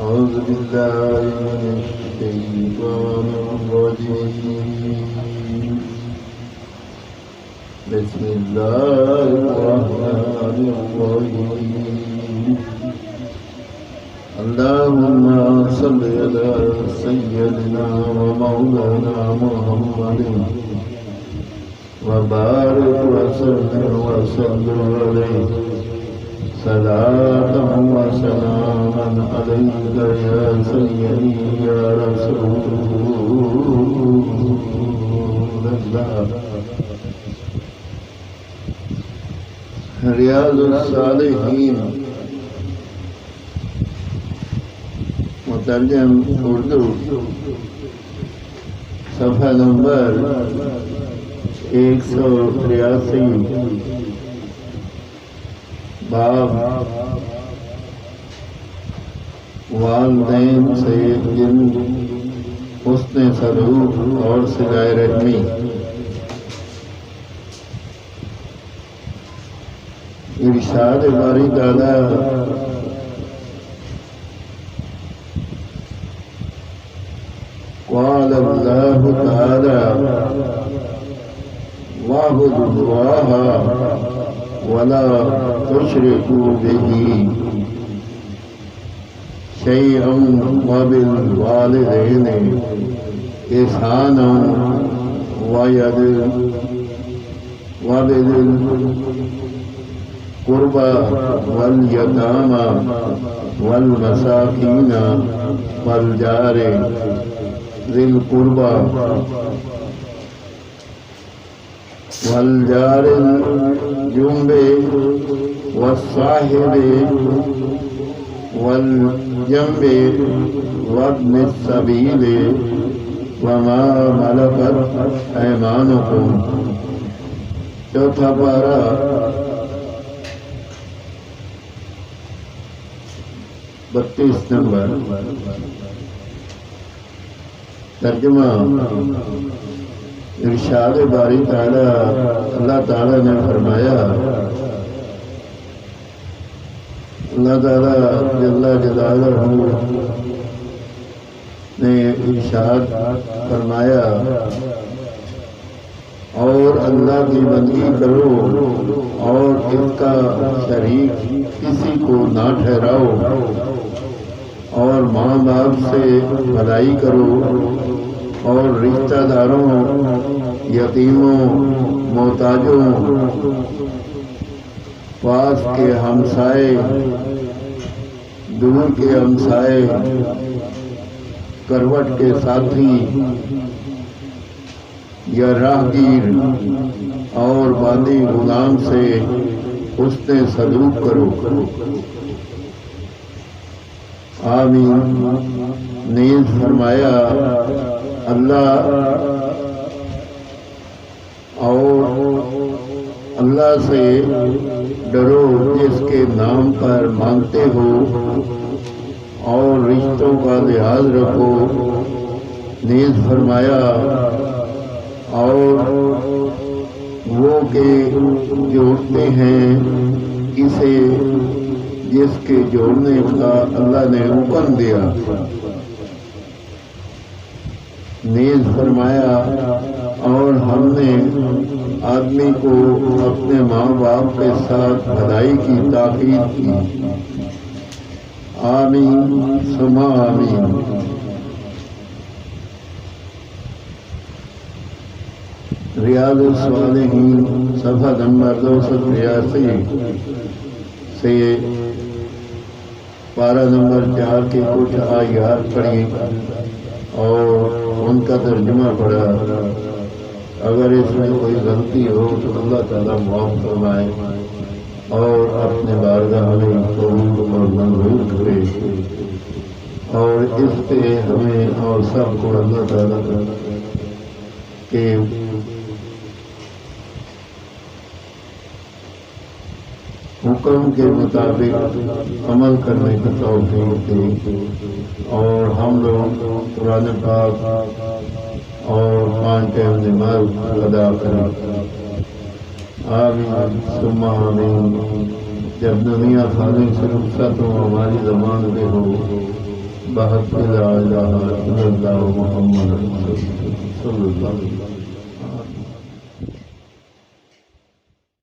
أعوذ بالله من الشيطان الرجيم بسم الله الرحمن الرحيم اللهم صل على سيدنا ومولانا محمد وبارك وسلم عليه صلاة وسلاما عليك يا سيدي يا رسول الله. ریاض الصالحین مترجم اردو صفحہ نمبر 183 باب والدین سے حسن سلوک اور صلہ رحمی. ارشاد باری تعالیٰ قال اللہ تعالیٰ واعبدوا اللہ ولا تشركوا به شيئا وبالوالدين إحسانا وبذي القربى واليتامى والمساكين والجار ذي القربى والجار الجنب والصاحب والجنب وابن السبيل وما ملكت أيمانكم. چوتھا پارہ بتیس نمبر. ترجمہ ارشاد باری تعالیٰ اللہ تعالیٰ نے فرمایا، اللہ تعالیٰ جل جلالہ نے ارشاد فرمایا اور اللہ کی بندگی کرو اور اس کا شریک کسی کو نہ ٹھہراؤ اور ماں باپ سے بھلائی کرو اور رشتہ داروں، یتیموں، محتاجوں، پاس کے ہمسائے، دور کے ہمسائے، کروٹ کے ساتھی یا راہگیر اور باندی غلام سے حسن سلوک کرو. آمین. نیز فرمایا اللہ اور اللہ سے ڈرو جس کے نام پر مانگتے ہو اور رشتوں کا لحاظ رکھو. نیز فرمایا اور وہ کہ جوڑتے ہیں اسے جس کے جوڑنے کا اللہ نے حکم دیا. نیز فرمایا اور ہم نے آدمی کو اپنے ماں باپ کے ساتھ بھلائی کی تاکید کی. آمین ثم آمین. ریاض الصالحین صفحہ نمبر 283 سے پارہ نمبر 4 کے کچھ آیات پڑھی اور ان کا ترجمہ پڑھا. اگر اس میں کوئی غلطی ہو تو اللہ تعالیٰ معاف فرمائے اور اپنے بارگاہ میں قبول اور منظور کرے اور اس پہ ہمیں اور سب کو اللہ تعالیٰ کے حکم کے مطابق عمل کرنے کا توفیق دے اور ہم لوگ قرآن پاک اور 5 ٹائم نماز ادا کریں. آمین ثم آمین. جب دنیا فانی سے رخصت ہو ہماری زبان پہ ہو بحق لا الہ الا اللہ محمد رسول اللہ صلی اللہ علیہ وسلم.